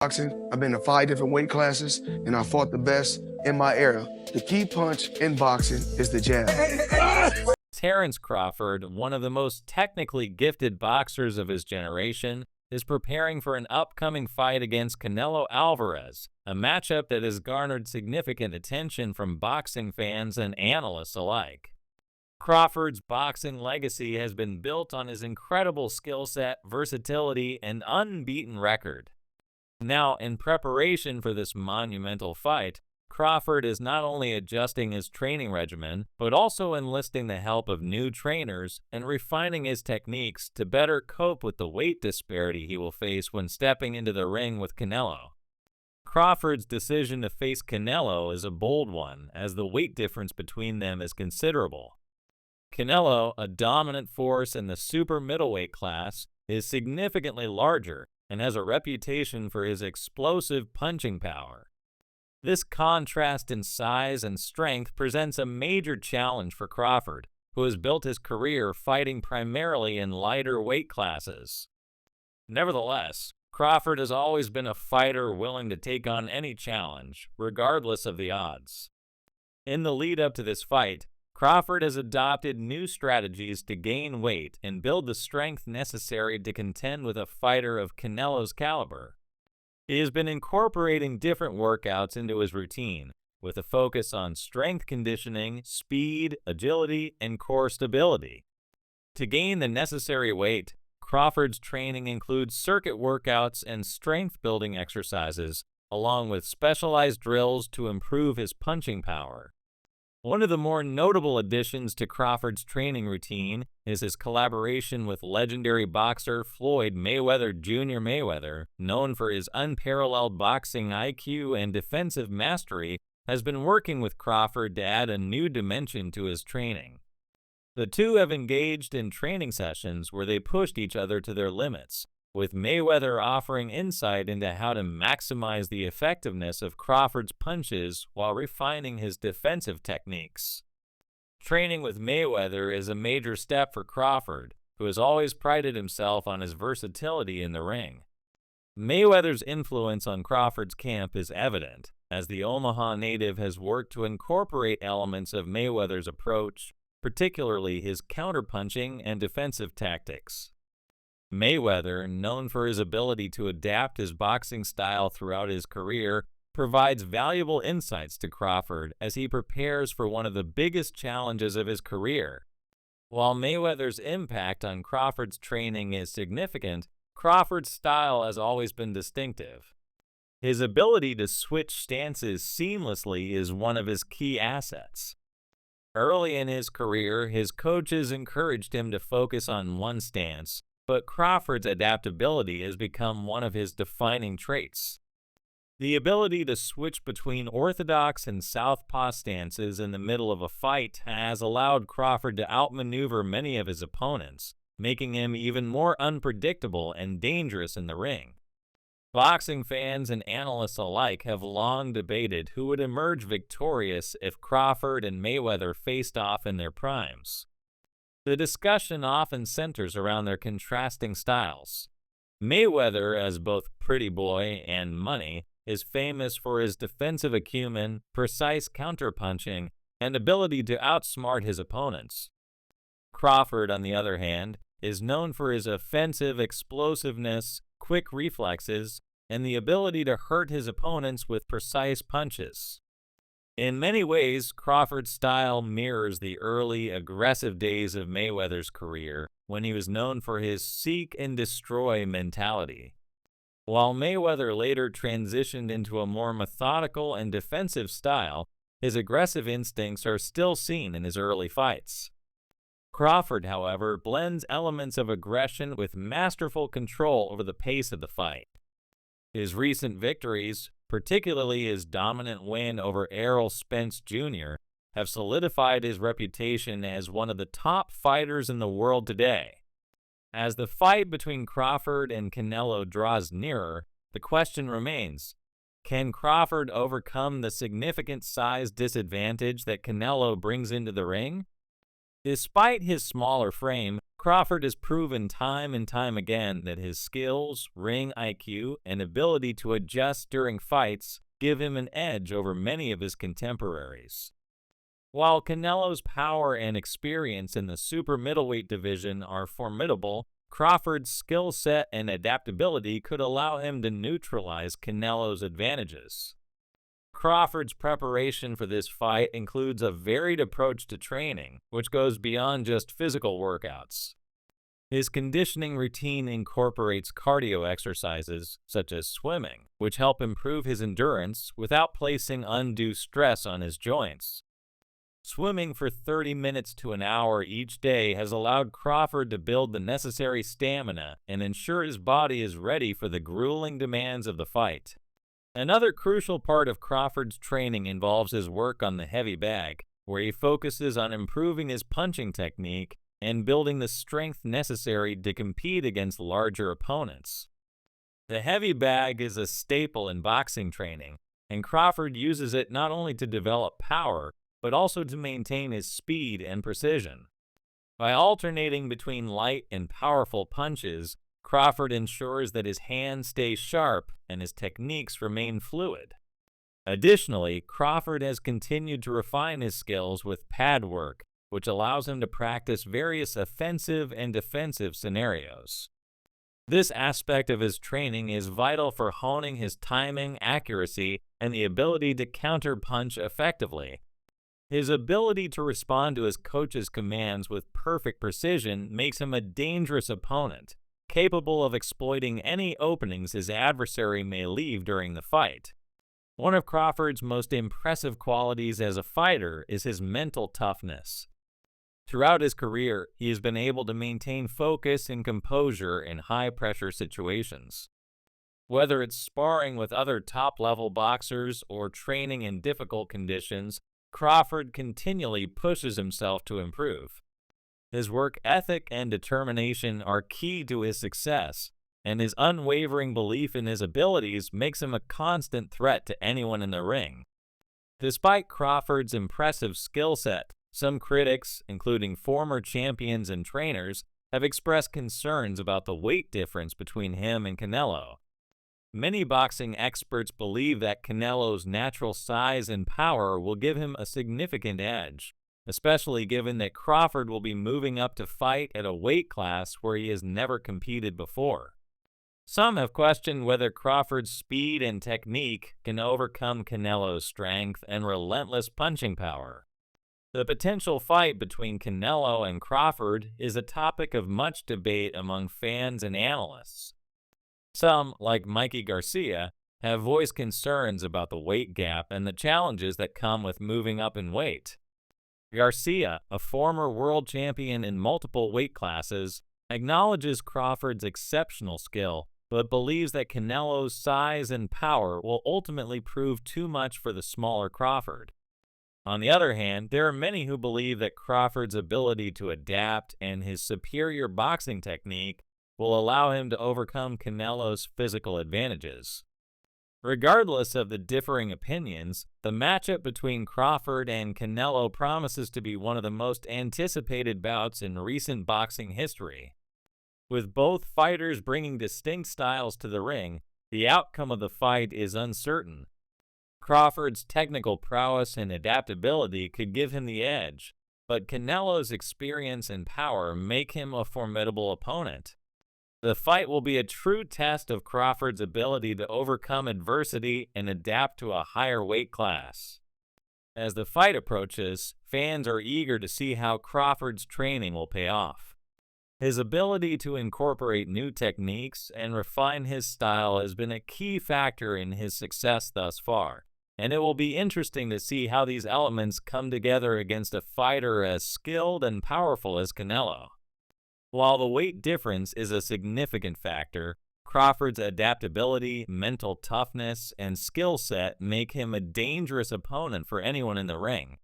Boxing. I've been to 5 different weight classes, and I fought the best in my era. The key punch in boxing is the jab. Terrence Crawford, one of the most technically gifted boxers of his generation, is preparing for an upcoming fight against Canelo Alvarez, a matchup that has garnered significant attention from boxing fans and analysts alike. Crawford's boxing legacy has been built on his incredible skill set, versatility, and unbeaten record. Now, in preparation for this monumental fight, Crawford is not only adjusting his training regimen, but also enlisting the help of new trainers and refining his techniques to better cope with the weight disparity he will face when stepping into the ring with Canelo. Crawford's decision to face Canelo is a bold one, as the weight difference between them is considerable. Canelo, a dominant force in the super middleweight class, is significantly larger and has a reputation for his explosive punching power. This contrast in size and strength presents a major challenge for Crawford, who has built his career fighting primarily in lighter weight classes. Nevertheless, Crawford has always been a fighter willing to take on any challenge, regardless of the odds. In the lead-up to this fight, Crawford has adopted new strategies to gain weight and build the strength necessary to contend with a fighter of Canelo's caliber. He has been incorporating different workouts into his routine, with a focus on strength conditioning, speed, agility, and core stability. To gain the necessary weight, Crawford's training includes circuit workouts and strength-building exercises, along with specialized drills to improve his punching power. One of the more notable additions to Crawford's training routine is his collaboration with legendary boxer Floyd Mayweather Jr. Mayweather, known for his unparalleled boxing IQ and defensive mastery, has been working with Crawford to add a new dimension to his training. The two have engaged in training sessions where they pushed each other to their limits, with Mayweather offering insight into how to maximize the effectiveness of Crawford's punches while refining his defensive techniques. Training with Mayweather is a major step for Crawford, who has always prided himself on his versatility in the ring. Mayweather's influence on Crawford's camp is evident, as the Omaha native has worked to incorporate elements of Mayweather's approach, particularly his counterpunching and defensive tactics. Mayweather, known for his ability to adapt his boxing style throughout his career, provides valuable insights to Crawford as he prepares for one of the biggest challenges of his career. While Mayweather's impact on Crawford's training is significant, Crawford's style has always been distinctive. His ability to switch stances seamlessly is one of his key assets. Early in his career, his coaches encouraged him to focus on one stance, but Crawford's adaptability has become one of his defining traits. The ability to switch between orthodox and southpaw stances in the middle of a fight has allowed Crawford to outmaneuver many of his opponents, making him even more unpredictable and dangerous in the ring. Boxing fans and analysts alike have long debated who would emerge victorious if Crawford and Mayweather faced off in their primes. The discussion often centers around their contrasting styles. Mayweather, as both pretty boy and money, is famous for his defensive acumen, precise counterpunching, and ability to outsmart his opponents. Crawford, on the other hand, is known for his offensive explosiveness, quick reflexes, and the ability to hurt his opponents with precise punches. In many ways, Crawford's style mirrors the early, aggressive days of Mayweather's career, when he was known for his seek and destroy mentality. While Mayweather later transitioned into a more methodical and defensive style, his aggressive instincts are still seen in his early fights. Crawford, however, blends elements of aggression with masterful control over the pace of the fight. His recent victories, particularly his dominant win over Errol Spence Jr., have solidified his reputation as one of the top fighters in the world today. As the fight between Crawford and Canelo draws nearer, the question remains, can Crawford overcome the significant size disadvantage that Canelo brings into the ring? Despite his smaller frame, Crawford has proven time and time again that his skills, ring IQ, and ability to adjust during fights give him an edge over many of his contemporaries. While Canelo's power and experience in the super middleweight division are formidable, Crawford's skill set and adaptability could allow him to neutralize Canelo's advantages. Crawford's preparation for this fight includes a varied approach to training, which goes beyond just physical workouts. His conditioning routine incorporates cardio exercises, such as swimming, which help improve his endurance without placing undue stress on his joints. Swimming for 30 minutes to an hour each day has allowed Crawford to build the necessary stamina and ensure his body is ready for the grueling demands of the fight. Another crucial part of Crawford's training involves his work on the heavy bag, where he focuses on improving his punching technique and building the strength necessary to compete against larger opponents. The heavy bag is a staple in boxing training, and Crawford uses it not only to develop power, but also to maintain his speed and precision. By alternating between light and powerful punches, Crawford ensures that his hands stay sharp and his techniques remain fluid. Additionally, Crawford has continued to refine his skills with pad work, which allows him to practice various offensive and defensive scenarios. This aspect of his training is vital for honing his timing, accuracy, and the ability to counter-punch effectively. His ability to respond to his coach's commands with perfect precision makes him a dangerous opponent, capable of exploiting any openings his adversary may leave during the fight. One of Crawford's most impressive qualities as a fighter is his mental toughness. Throughout his career, he has been able to maintain focus and composure in high-pressure situations. Whether it's sparring with other top-level boxers or training in difficult conditions, Crawford continually pushes himself to improve. His work ethic and determination are key to his success, and his unwavering belief in his abilities makes him a constant threat to anyone in the ring. Despite Crawford's impressive skill set, some critics, including former champions and trainers, have expressed concerns about the weight difference between him and Canelo. Many boxing experts believe that Canelo's natural size and power will give him a significant edge, especially given that Crawford will be moving up to fight at a weight class where he has never competed before. Some have questioned whether Crawford's speed and technique can overcome Canelo's strength and relentless punching power. The potential fight between Canelo and Crawford is a topic of much debate among fans and analysts. Some, like Mikey Garcia, have voiced concerns about the weight gap and the challenges that come with moving up in weight. Garcia, a former world champion in multiple weight classes, acknowledges Crawford's exceptional skill, but believes that Canelo's size and power will ultimately prove too much for the smaller Crawford. On the other hand, there are many who believe that Crawford's ability to adapt and his superior boxing technique will allow him to overcome Canelo's physical advantages. Regardless of the differing opinions, the matchup between Crawford and Canelo promises to be one of the most anticipated bouts in recent boxing history. With both fighters bringing distinct styles to the ring, the outcome of the fight is uncertain. Crawford's technical prowess and adaptability could give him the edge, but Canelo's experience and power make him a formidable opponent. The fight will be a true test of Crawford's ability to overcome adversity and adapt to a higher weight class. As the fight approaches, fans are eager to see how Crawford's training will pay off. His ability to incorporate new techniques and refine his style has been a key factor in his success thus far, and it will be interesting to see how these elements come together against a fighter as skilled and powerful as Canelo. While the weight difference is a significant factor, Crawford's adaptability, mental toughness, and skill set make him a dangerous opponent for anyone in the ring.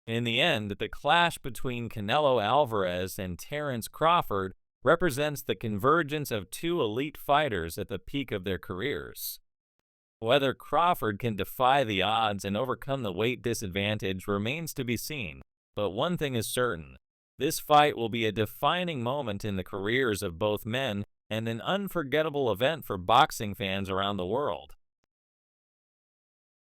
In the end, the clash between Canelo Alvarez and Terence Crawford represents the convergence of two elite fighters at the peak of their careers. Whether Crawford can defy the odds and overcome the weight disadvantage remains to be seen, but one thing is certain: This fight will be a defining moment in the careers of both men and an unforgettable event for boxing fans around the world.